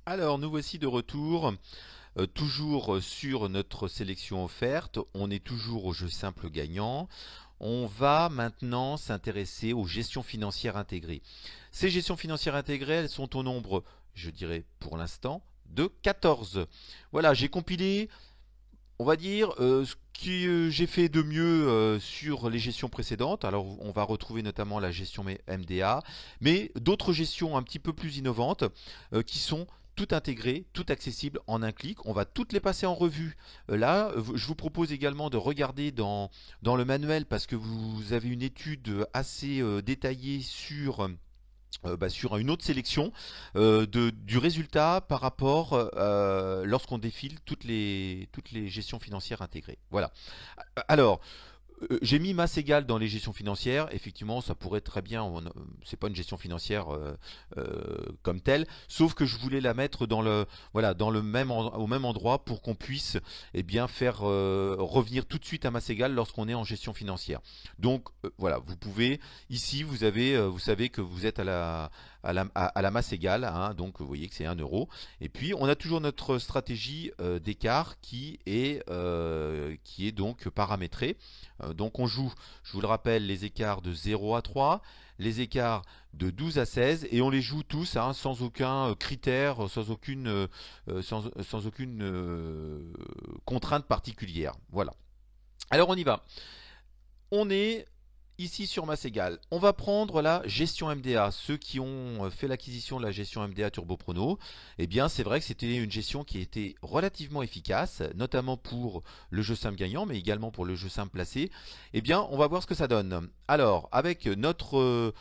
Alors, nous voici de retour, toujours sur notre sélection offerte. On est toujours au jeu simple gagnant. On va maintenant s'intéresser aux gestions financières intégrées. Ces gestions financières intégrées, elles sont au nombre, je dirais pour l'instant, de 14. Voilà, j'ai compilé, on va dire, ce que j'ai fait de mieux sur les gestions précédentes. Alors, on va retrouver notamment la gestion MDA, mais d'autres gestions un petit peu plus innovantes qui sont tout intégrées, tout accessibles en un clic. On va toutes les passer en revue. Là, je vous propose également de regarder dans le manuel parce que vous avez une étude assez détaillée sur une autre sélection du résultat par rapport lorsqu'on défile toutes les gestions financières intégrées. Voilà. Alors, j'ai mis masse égale dans les gestions financières. Effectivement, ça pourrait très bien. C'est pas une gestion financière comme telle, sauf que je voulais la mettre dans le même au même endroit pour qu'on puisse faire revenir tout de suite à masse égale lorsqu'on est en gestion financière. Donc voilà, vous pouvez ici vous savez que vous êtes à la masse égale, hein, donc vous voyez que c'est 1 euro. Et puis on a toujours notre stratégie d'écart qui est donc paramétrée. Donc on joue, je vous le rappelle, les écarts de 0 à 3, les écarts de 12 à 16 et on les joue tous hein, sans aucun critère, sans aucune contrainte particulière. Voilà. Alors on y va. On est ici sur masse égale. On va prendre la gestion MDA. Ceux qui ont fait l'acquisition de la gestion MDA Turbo Prono, eh bien c'est vrai que c'était une gestion qui était relativement efficace, notamment pour le jeu simple gagnant, mais également pour le jeu simple placé. Eh bien on va voir ce que ça donne. Alors avec notre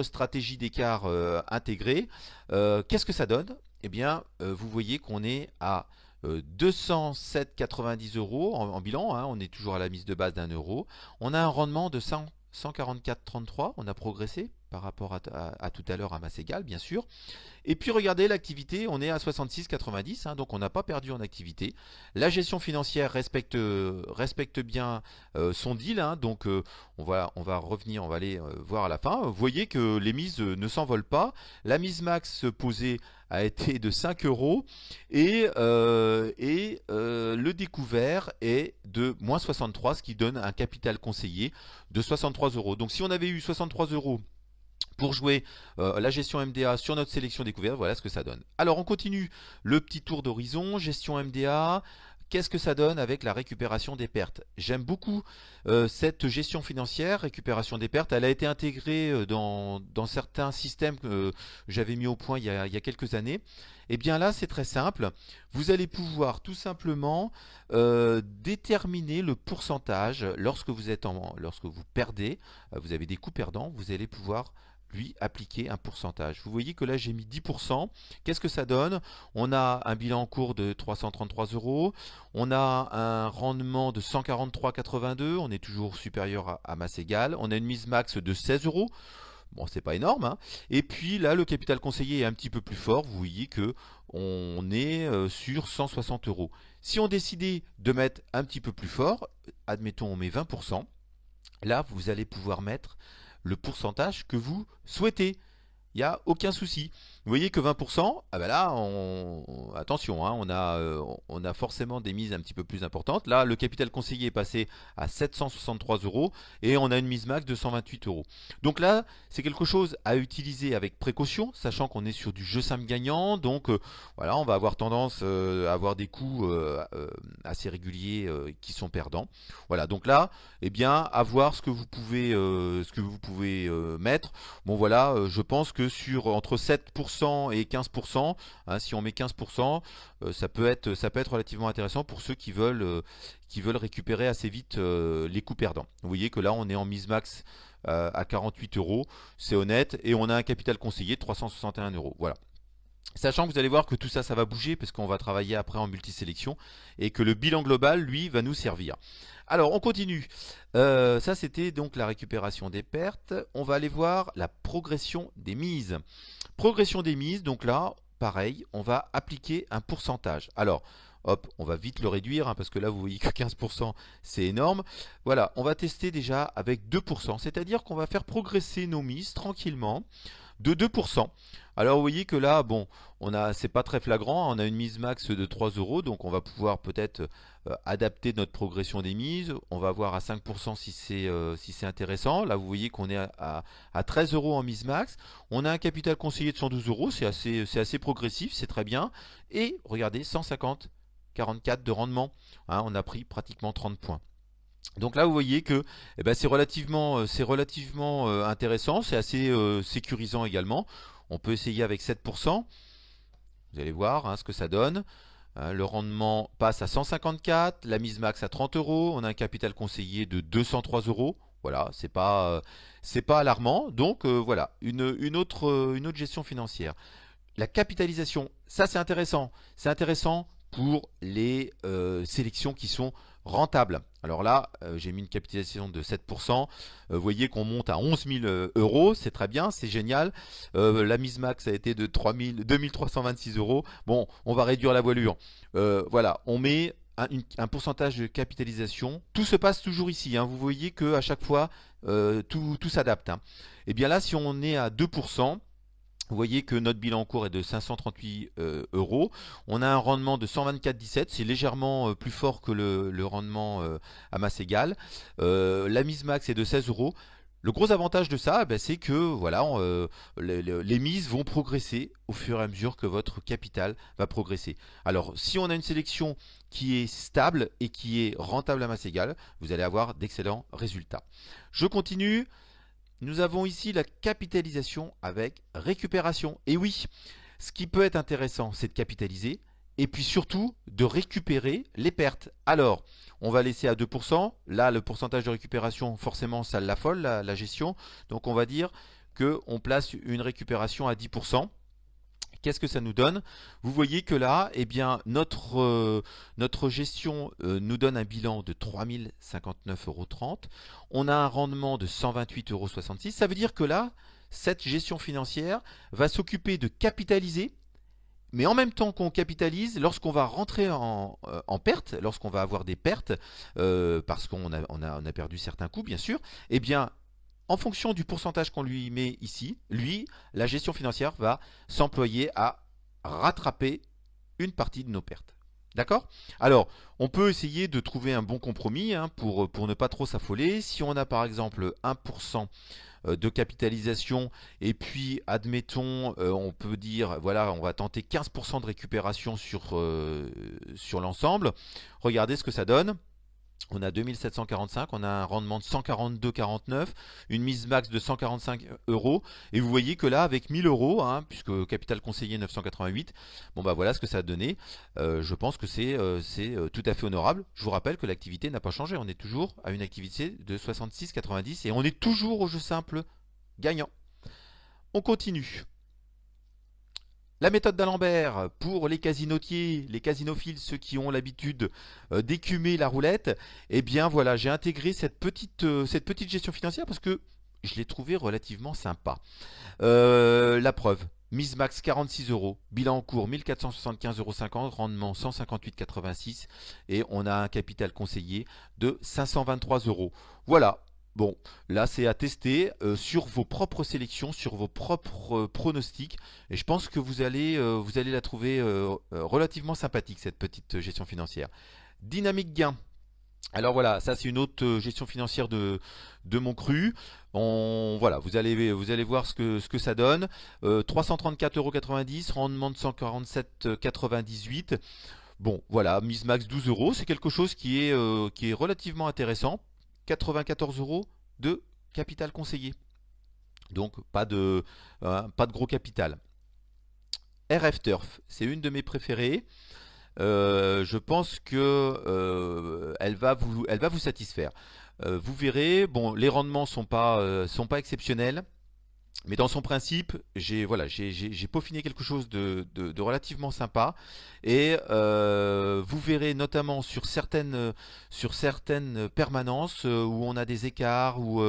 stratégie d'écart intégrée, qu'est-ce que ça donne? Eh bien vous voyez qu'on est à 207,90 euros en bilan, hein, on est toujours à la mise de base d'1 euro. On a un rendement de 144,33, on a progressé par rapport à tout à l'heure à masse égale, bien sûr. Et puis regardez l'activité, on est à 66,90, hein, donc on n'a pas perdu en activité. La gestion financière respecte bien son deal, hein, donc on va revenir, on va aller voir à la fin. Vous voyez que les mises ne s'envolent pas. La mise max posée a été de 5 euros et le découvert est de moins 63, ce qui donne un capital conseillé de 63 euros. Donc si on avait eu 63 euros pour jouer la gestion MDA sur notre sélection découverte, voilà ce que ça donne. Alors on continue le petit tour d'horizon, gestion MDA. Qu'est-ce que ça donne avec la récupération des pertes? J'aime beaucoup cette gestion financière, récupération des pertes. Elle a été intégrée dans certains systèmes que j'avais mis au point il y a quelques années. Et bien là, c'est très simple. Vous allez pouvoir tout simplement déterminer le pourcentage lorsque vous perdez, vous avez des coups perdants, vous allez pouvoir lui appliquer un pourcentage. Vous voyez que là j'ai mis 10%. Qu'est-ce que ça donne? On a un bilan en cours de 333 euros. On a un rendement de 143,82. On est toujours supérieur à masse égale. On a une mise max de 16 euros. Bon, c'est pas énorme, hein. Et puis là, le capital conseillé est un petit peu plus fort. Vous voyez que on est sur 160 euros. Si on décidait de mettre un petit peu plus fort, admettons on met 20%, là vous allez pouvoir mettre le pourcentage que vous souhaitez. Il n'y a aucun souci. Vous voyez que 20%, ah ben là, attention, hein, on a forcément des mises un petit peu plus importantes. Là, le capital conseillé est passé à 763 euros et on a une mise max de 128 euros. Donc là, c'est quelque chose à utiliser avec précaution, sachant qu'on est sur du jeu simple gagnant. Donc voilà, on va avoir tendance à avoir des coups assez réguliers qui sont perdants. Voilà, donc là, eh bien, à voir ce que vous pouvez mettre. Bon voilà, je pense que sur entre 7% et 15%, hein, si on met 15%, ça peut être relativement intéressant pour ceux qui veulent récupérer assez vite les coups perdants. Vous voyez que là on est en mise max à 48 euros, c'est honnête, et on a un capital conseillé de 361 euros. Voilà. Sachant que vous allez voir que tout ça, ça va bouger parce qu'on va travailler après en multisélection et que le bilan global, lui, va nous servir. Alors, on continue. Ça, c'était donc la récupération des pertes. On va aller voir la progression des mises. Progression des mises, donc là, pareil, on va appliquer un pourcentage. Alors, hop, on va vite le réduire hein, parce que là, vous voyez que 15%, c'est énorme. Voilà, on va tester déjà avec 2%, c'est-à-dire qu'on va faire progresser nos mises tranquillement de 2%. Alors vous voyez que là, bon, c'est pas très flagrant, on a une mise max de 3 euros, donc on va pouvoir peut-être adapter notre progression des mises. On va voir à 5% si c'est intéressant. Là, vous voyez qu'on est à 13 euros en mise max. On a un capital conseillé de 112 euros, c'est assez progressif, c'est très bien. Et regardez, 150,44 de rendement. Hein, on a pris pratiquement 30 points. Donc là, vous voyez que c'est relativement intéressant, c'est assez sécurisant également. On peut essayer avec 7%. Vous allez voir hein, ce que ça donne. Le rendement passe à 154, la mise max à 30 euros. On a un capital conseillé de 203 euros. Voilà, c'est pas alarmant. Donc voilà, une autre gestion financière. La capitalisation, ça c'est intéressant. C'est intéressant pour les sélections qui sont rentables. Alors là, j'ai mis une capitalisation de 7%. Vous voyez qu'on monte à 11 000 euros. C'est très bien, c'est génial. La mise max a été de 2326 euros. Bon, on va réduire la voilure. Voilà, on met un pourcentage de capitalisation. Tout se passe toujours ici. Hein. Vous voyez qu'à chaque fois, tout s'adapte. Hein. Et bien là, si on est à 2%, vous voyez que notre bilan en cours est de 538 euros. On a un rendement de 124,17. C'est légèrement plus fort que le rendement à masse égale. La mise max est de 16 euros. Le gros avantage de ça, c'est que voilà, les mises vont progresser au fur et à mesure que votre capital va progresser. Alors, si on a une sélection qui est stable et qui est rentable à masse égale, vous allez avoir d'excellents résultats. Je continue. Nous avons ici la capitalisation avec récupération. Et oui, ce qui peut être intéressant, c'est de capitaliser et puis surtout de récupérer les pertes. Alors, on va laisser à 2%. Là, le pourcentage de récupération, forcément, ça l'affole, la gestion. Donc, on va dire qu'on place une récupération à 10%. Qu'est-ce que ça nous donne? Vous voyez que là, eh bien, notre gestion nous donne un bilan de 3059,30 euros. On a un rendement de 128,66 euros. Ça veut dire que là, cette gestion financière va s'occuper de capitaliser, mais en même temps qu'on capitalise, lorsqu'on va rentrer en perte, lorsqu'on va avoir des pertes, parce qu'on a perdu certains coûts, bien sûr, eh bien, en fonction du pourcentage qu'on lui met ici, la gestion financière va s'employer à rattraper une partie de nos pertes. D'accord? Alors, on peut essayer de trouver un bon compromis hein, pour ne pas trop s'affoler. Si on a par exemple 1% de capitalisation et puis admettons on peut dire voilà on va tenter 15% de récupération sur l'ensemble. Regardez ce que ça donne. On a 2745, on a un rendement de 142,49, une mise max de 145 euros. Et vous voyez que là, avec 1000 euros, hein, puisque capital conseillé 988, bon bah voilà ce que ça a donné. Je pense que c'est tout à fait honorable. Je vous rappelle que l'activité n'a pas changé. On est toujours à une activité de 66,90 et on est toujours au jeu simple gagnant. On continue. La méthode d'Alembert pour les casinotiers, les casinophiles, ceux qui ont l'habitude d'écumer la roulette, eh bien voilà, j'ai intégré cette petite gestion financière parce que je l'ai trouvée relativement sympa. La preuve, mise max 46 euros, bilan en cours 1475,50 euros, rendement 158,86 et on a un capital conseillé de 523 euros. Voilà. Bon, là c'est à tester sur vos propres sélections, sur vos propres pronostics. Et je pense que vous allez la trouver relativement sympathique, cette petite gestion financière. Dynamique gain. Alors voilà, ça c'est une autre gestion financière de mon cru. Voilà, vous allez voir ce que ça donne. 334,90 €, rendement de 147,98. Bon, voilà, mise max 12 euros. C'est quelque chose qui est relativement intéressant. 94 euros de capital conseillé. Donc pas de gros capital. RF Turf, c'est une de mes préférées. Je pense que elle va vous satisfaire. Vous verrez, bon, les rendements sont pas exceptionnels. Mais dans son principe, j'ai peaufiné quelque chose de relativement sympa et vous verrez notamment sur certaines permanences où on a des écarts ou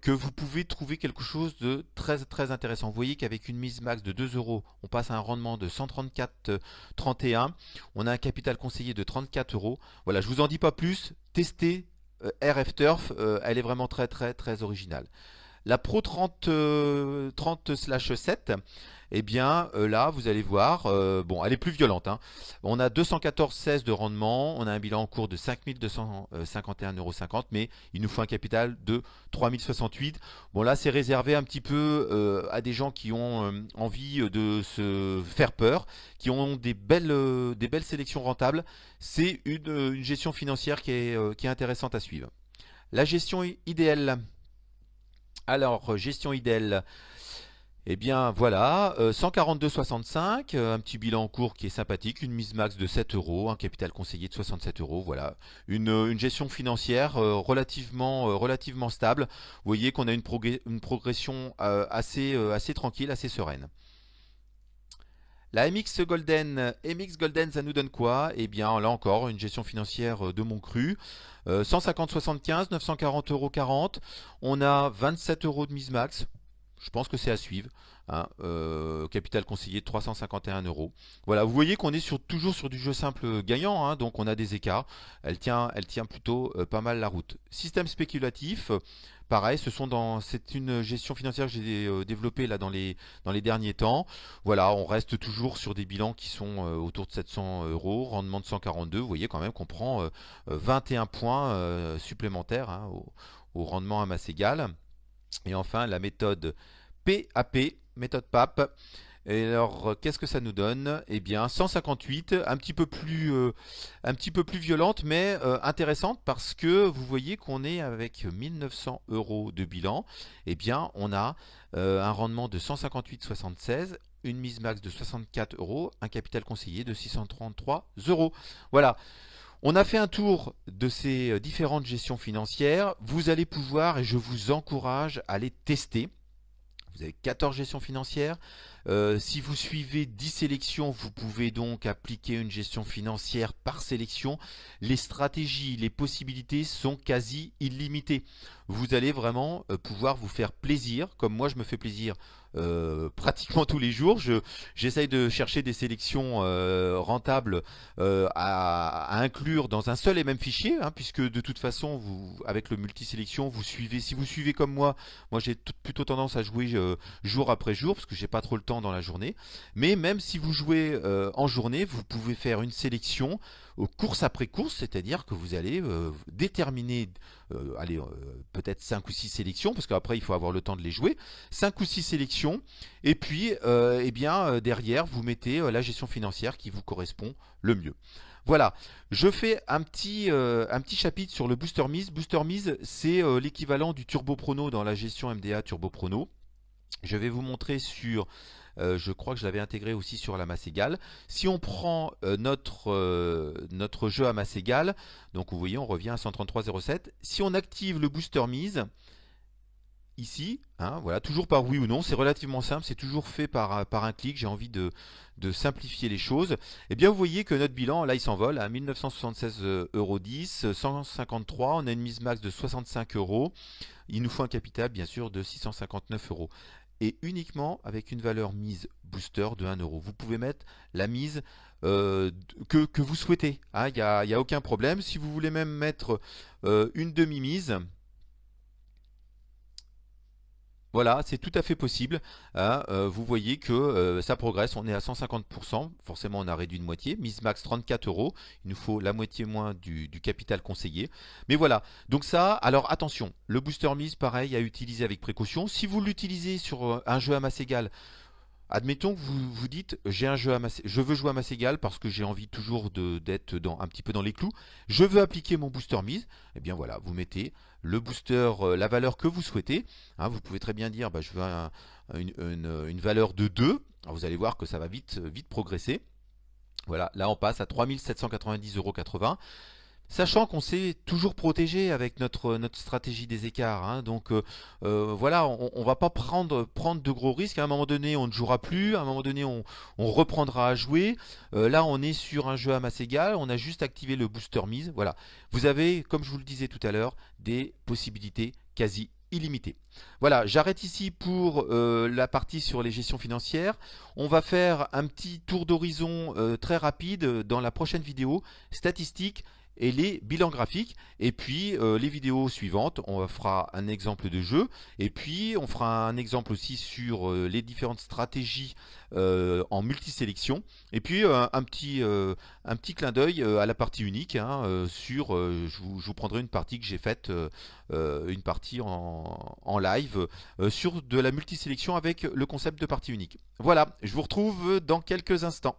que vous pouvez trouver quelque chose de très très intéressant. Vous voyez qu'avec une mise max de 2 euros, on passe à un rendement de 134,31. On a un capital conseillé de 34 euros. Voilà, je vous en dis pas plus. Testez RF Turf, elle est vraiment très très très originale. La Pro 30/7, eh bien là vous allez voir, bon elle est plus violente, hein. On a 214,16 de rendement, on a un bilan en cours de 5251,50 €, mais il nous faut un capital de 3068. Bon là c'est réservé un petit peu à des gens qui ont envie de se faire peur, qui ont des belles sélections rentables. C'est une gestion financière qui est intéressante à suivre. La gestion idéale. Alors, gestion idéale, eh bien voilà, 142,65, un petit bilan en cours qui est sympathique, une mise max de 7 €, un capital conseillé de 67 €, voilà. Une gestion financière relativement stable. Vous voyez qu'on a une progression assez tranquille, assez sereine. La MX Golden, ça nous donne quoi? Eh bien, là encore, une gestion financière de mon cru. 150,75, 940,40 €. On a 27 € de mise max. Je pense que c'est à suivre, hein. Capital conseillé de 351 €. Voilà, vous voyez qu'on est toujours sur du jeu simple gagnant, hein, donc on a des écarts. Elle tient plutôt pas mal la route. Système spéculatif. Pareil, c'est une gestion financière que j'ai développée là dans les derniers temps. Voilà, on reste toujours sur des bilans qui sont autour de 700 €, rendement de 142. Vous voyez quand même qu'on prend 21 points supplémentaires, hein, au rendement à masse égale. Et enfin, la méthode PAP, méthode PAP. Et alors, qu'est-ce que ça nous donne? Eh bien, 158, un petit peu plus violente, mais intéressante parce que vous voyez qu'on est avec 1900 € de bilan. Eh bien, on a un rendement de 158,76, une mise max de 64 €, un capital conseillé de 633 €. Voilà. On a fait un tour de ces différentes gestions financières. Vous allez pouvoir, et je vous encourage à les tester. Vous avez 14 gestions financières. Si vous suivez 10 sélections, vous pouvez donc appliquer une gestion financière par sélection. Les stratégies, les possibilités sont quasi illimitées. Vous allez vraiment pouvoir vous faire plaisir, comme moi je me fais plaisir pratiquement tous les jours. J'essaye de chercher des sélections rentables à inclure dans un seul et même fichier, hein, puisque de toute façon, avec le multisélection, si vous suivez comme moi j'ai plutôt tendance à jouer jour après jour, parce que j'ai pas trop le temps dans la journée. Mais même si vous jouez en journée, vous pouvez faire une sélection course après course, c'est-à-dire que vous allez déterminer peut-être 5 ou 6 sélections, parce qu'après il faut avoir le temps de les jouer, 5 ou 6 sélections, et puis derrière vous mettez la gestion financière qui vous correspond le mieux. Voilà, je fais un petit chapitre sur le Booster Mise. Booster Mise, c'est l'équivalent du Turbo Prono dans la gestion MDA Turbo Prono. Je vais vous montrer sur, je crois que je l'avais intégré aussi sur la masse égale. Si on prend notre jeu à masse égale, donc vous voyez on revient à 133,07. Si on active le Booster Mise, ici, hein, voilà, toujours par oui ou non, c'est relativement simple, c'est toujours fait par un clic, j'ai envie de simplifier les choses. Et bien vous voyez que notre bilan, là il s'envole à 1976,10 €, 153, on a une mise max de 65 €, il nous faut un capital bien sûr de 659 €. Et uniquement avec une valeur mise booster de 1 €. Vous pouvez mettre la mise que vous souhaitez, hein, y a aucun problème. Si vous voulez même mettre une demi-mise, voilà, c'est tout à fait possible, hein. Vous voyez que ça progresse, on est à 150%, forcément on a réduit de moitié, mise max 34 €, il nous faut la moitié moins du capital conseillé. Mais voilà, donc ça, alors attention, le booster mise pareil à utiliser avec précaution. Si vous l'utilisez sur un jeu à masse égale, admettons que vous vous dites je veux jouer à masse égale parce que j'ai envie toujours d'être un petit peu dans les clous. Je veux appliquer mon booster mise. Et bien voilà, vous mettez le booster, la valeur que vous souhaitez. Hein, vous pouvez très bien dire je veux une valeur de 2. Alors, vous allez voir que ça va vite progresser. Voilà, là on passe à 3790,80 €. Sachant qu'on s'est toujours protégé avec notre stratégie des écarts, hein. Donc voilà, on va pas prendre de gros risques. À un moment donné, on ne jouera plus. À un moment donné, on reprendra à jouer. Là, on est sur un jeu à masse égale. On a juste activé le booster mise. Voilà. Vous avez, comme je vous le disais tout à l'heure, des possibilités quasi illimitées. Voilà, j'arrête ici pour la partie sur les gestions financières. On va faire un petit tour d'horizon très rapide dans la prochaine vidéo, statistiques et les bilans graphiques. Et puis les vidéos suivantes, on fera un exemple de jeu, et puis on fera un exemple aussi sur les différentes stratégies en multisélection, et puis un petit clin d'œil à la partie unique, hein, je vous prendrai une partie que j'ai faite, une partie en live sur de la multisélection avec le concept de partie unique. Voilà, je vous retrouve dans quelques instants.